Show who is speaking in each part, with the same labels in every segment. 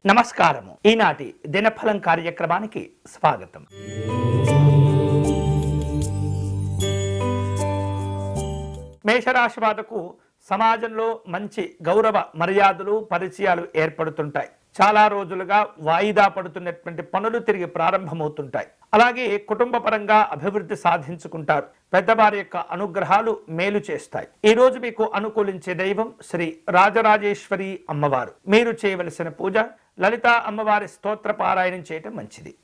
Speaker 1: నమస్కారము. ఈనాటి దినఫలం కార్యక్రమానికి స్వాగతం. మేషరాశి వాళ్లకు సమాజంలో మంచి గౌరవ మర్యాదలు పరిచయాలు ఏర్పడుతుంటాయి. చాలా రోజులుగా వాయిదా పడుతున్నటువంటి పనులు తిరిగి ప్రారంభమవుతుంటాయి. అలాగే కుటుంబ పరంగా అభివృద్ధి సాధించుకుంటారు. పెద్దవారి యొక్క అనుగ్రహాలు మేలు చేస్తాయి. ఈ రోజు మీకు అనుకూలించే దైవం శ్రీ రాజరాజేశ్వరి అమ్మవారు. మీరు చేయవలసిన పూజ లలితా అమ్మవారి స్తోత్ర పారాయణం చేయటం మంచిది.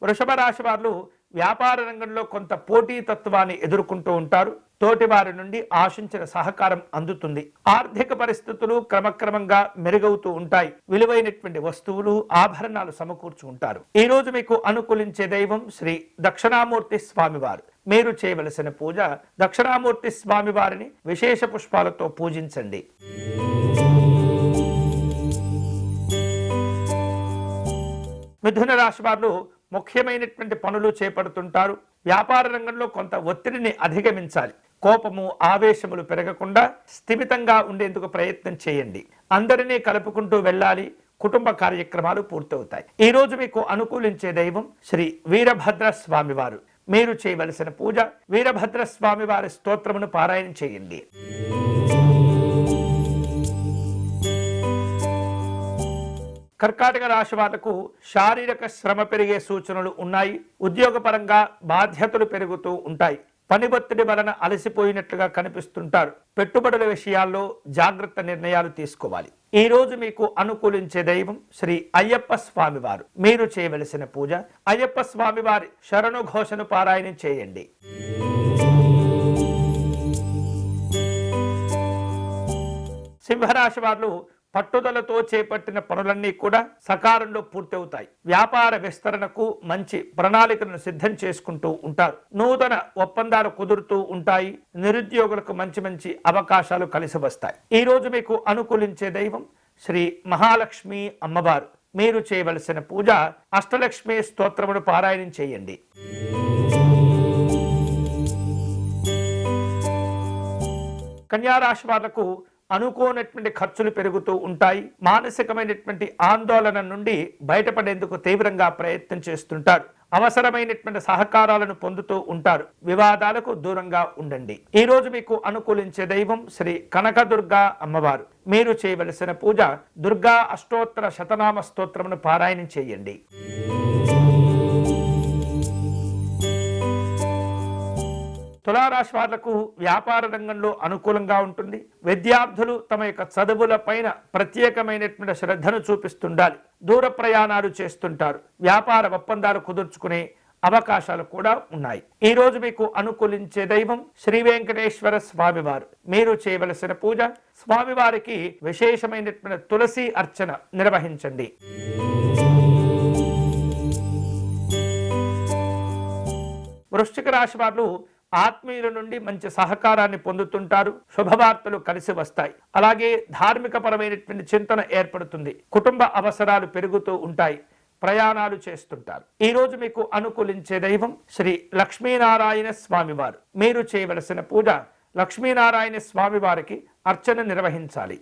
Speaker 1: వృషభ రాశి వారు వ్యాపార రంగంలో కొంత పోటీతత్వాన్ని ఎదుర్కొంటూ ఉంటారు. తోటి వారి నుండి ఆశించిన సహకారం అందుతుంది. ఆర్థిక పరిస్థితులు క్రమక్రమంగా మెరుగవుతూ ఉంటాయి. విలువైనటువంటి వస్తువులు ఆభరణాలు సమకూర్చుకుంటారు. ఈ రోజు మీకు అనుకూలించే దైవం శ్రీ దక్షిణామూర్తి స్వామివారు. మీరు చేయవలసిన పూజ దక్షిణామూర్తి స్వామివారిని విశేష పుష్పాలతో పూజించండి. మిథున రాశి వారు ముఖ్యమైనటువంటి పనులు చేపడుతుంటారు. వ్యాపార రంగంలో కొంత ఒత్తిడిని అధిగమించాలి. కోపము ఆవేశములు పెరగకుండా స్థిమితంగా ఉండేందుకు ప్రయత్నం చేయండి. అందరినీ కలుపుకుంటూ వెళ్ళాలి. కుటుంబ కార్యక్రమాలు పూర్తవుతాయి. ఈ రోజు మీకు అనుకూలించే దైవం శ్రీ వీరభద్ర స్వామివారు. మీరు చేయవలసిన పూజ వీరభద్ర స్వామివారి స్తోత్రమును పారాయణం చేయండి. కర్కాటక రాశి వాళ్లకు శారీరక శ్రమ పెరిగే సూచనలు ఉన్నాయి. ఉద్యోగపరంగా బాధ్యతలు పెరుగుతూ ఉంటాయి. పని ఒత్తిడి వలన అలసిపోయినట్లుగా కనిపిస్తుంటారు. పెట్టుబడుల విషయాల్లో జాగ్రత్త నిర్ణయాలు తీసుకోవాలి. ఈ రోజు మీకు అనుకూలించే దైవం శ్రీ అయ్యప్ప స్వామివారు. మీరు చేయవలసిన పూజ అయ్యప్ప స్వామివారి శరణు ఘోషను పారాయణం చేయండి. సింహరాశి వారు పట్టుదలతో చేపట్టిన పనులన్నీ కూడా సకాలంలో పూర్తవుతాయి. వ్యాపార విస్తరణకు మంచి ప్రణాళికలను సిద్ధం చేసుకుంటూ ఉంటారు. నూతన ఒప్పందాలు కుదురుతూ ఉంటాయి. నిరుద్యోగులకు మంచి మంచి అవకాశాలు కలిసి వస్తాయి. ఈ రోజు మీకు అనుకూలించే దైవం శ్రీ మహాలక్ష్మి అమ్మవారు. మీరు చేయవలసిన పూజ అష్టలక్ష్మి స్తోత్రమును పారాయణం చేయండి. కన్యా రాశి వాళ్లకు అనుకోనటువంటి ఖర్చులు పెరుగుతూ ఉంటాయి. మానసికమైనటువంటి ఆందోళన నుండి బయటపడేందుకు తీవ్రంగా ప్రయత్నం చేస్తుంటారు. అవసరమైనటువంటి సహకారాలను పొందుతూ ఉంటారు. వివాదాలకు దూరంగా ఉండండి. ఈ రోజు మీకు అనుకూలించే దైవం శ్రీ కనకదుర్గా అమ్మవారు. మీరు చేయవలసిన పూజ దుర్గా అష్టోత్తర శతనామ స్తోత్రమును పారాయణం చేయండి. తులారాశి వాళ్లకు వ్యాపార రంగంలో అనుకూలంగా ఉంటుంది. విద్యార్థులు తమ యొక్క చదువుల పైన ప్రత్యేకమైనటువంటి శ్రద్ధను చూపిస్తుండాలి. దూర ప్రయాణాలు చేస్తుంటారు. వ్యాపార ఒప్పందాలు కుదుర్చుకునే అవకాశాలు కూడా ఉన్నాయి. ఈ రోజు మీకు అనుకూలించే దైవం శ్రీ వెంకటేశ్వర స్వామివారు. మీరు చేయవలసిన పూజ స్వామివారికి విశేషమైనటువంటి తులసి అర్చన నిర్వహించండి. వృశ్చిక రాశి వారు ఆత్మీయుల నుండి మంచి సహకారాన్ని పొందుతుంటారు. శుభవార్తలు కలిసి వస్తాయి. అలాగే ధార్మిక పరమైనటువంటి చింతన ఏర్పడుతుంది. కుటుంబ అవసరాలు పెరుగుతూ ఉంటాయి. ప్రయాణాలు చేస్తుంటారు. ఈ రోజు మీకు అనుకూలించే దైవం శ్రీ లక్ష్మీనారాయణ స్వామివారు. మీరు చేయవలసిన పూజ లక్ష్మీనారాయణ స్వామివారికి అర్చన నిర్వహించాలి.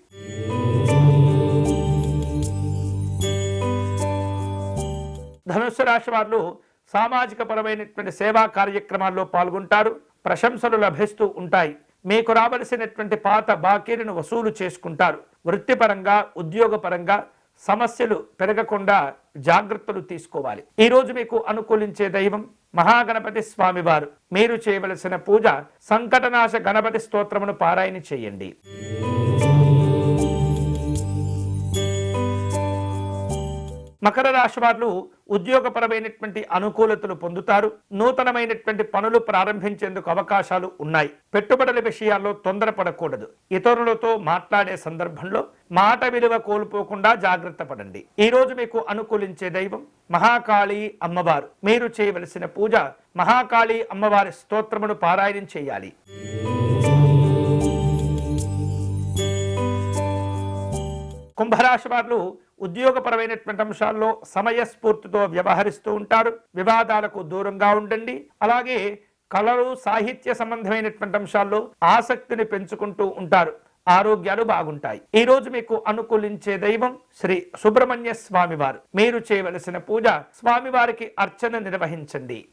Speaker 1: ధనుస్సు రాశి వారు సామాజిక పరమైనటువంటి సేవా కార్యక్రమాల్లో పాల్గొంటారు. ప్రశంసలు లభిస్తూ ఉంటాయి. మీకు రావలసినటువంటి పాత బాకీలను వసూలు చేసుకుంటారు. వృత్తిపరంగా ఉద్యోగపరంగా సమస్యలు పెరగకుండా జాగ్రత్తలు తీసుకోవాలి. ఈ రోజు మీకు అనుకూలించే దైవం మహాగణపతి స్వామివారు. మీరు చేయవలసిన పూజ సంకటనాశ గణపతి స్తోత్రమును పారాయణ చేయండి. మకర రాశి వారు ఉద్యోగపరమైనటువంటి అనుకూలతలు పొందుతారు. నూతనమైనటువంటి పనులు ప్రారంభించేందుకు అవకాశాలు ఉన్నాయి. పెట్టుబడుల విషయాల్లో తొందరపడకూడదు. ఇతరులతో మాట్లాడే సందర్భంలో మాట విలువ కోల్పోకుండా జాగ్రత్త పడండి. ఈ రోజు మీకు అనుకూలించే దైవం మహాకాళి అమ్మవారు. మీరు చేయవలసిన పూజ మహాకాళి అమ్మవారి స్తోత్రమును పారాయణం చేయాలి. కుంభరాశి వారు ఉద్యోగపరమైనటువంటి అంశాల్లో సమయస్ఫూర్తితో వ్యవహరిస్తూ ఉంటారు. వివాదాలకు దూరంగా ఉండండి. అలాగే కళలు సాహిత్య సంబంధమైనటువంటి అంశాల్లో ఆసక్తిని పెంచుకుంటూ ఉంటారు. ఆరోగ్యాలు బాగుంటాయి. ఈ రోజు మీకు అనుకూలించే దైవం శ్రీ సుబ్రహ్మణ్య స్వామి వారు. మీరు చేయవలసిన పూజ స్వామివారికి అర్చన నిర్వహించండి.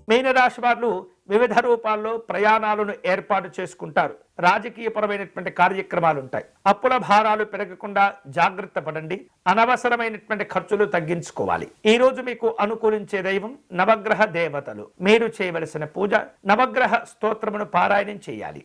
Speaker 1: మీనరాశి వారు వివిధ రూపాల్లో ప్రయాణాలను ఏర్పాటు చేసుకుంటారు. రాజకీయపరమైనటువంటి కార్యక్రమాలు ఉంటాయి. అప్పుల భారాలు పెరగకుండా జాగ్రత్త పడండి. అనవసరమైనటువంటి ఖర్చులు తగ్గించుకోవాలి. ఈ రోజు మీకు అనుకూలించే దైవం నవగ్రహ దేవతలు. మీరు చేయవలసిన పూజ నవగ్రహ స్తోత్రమును పారాయణం చేయాలి.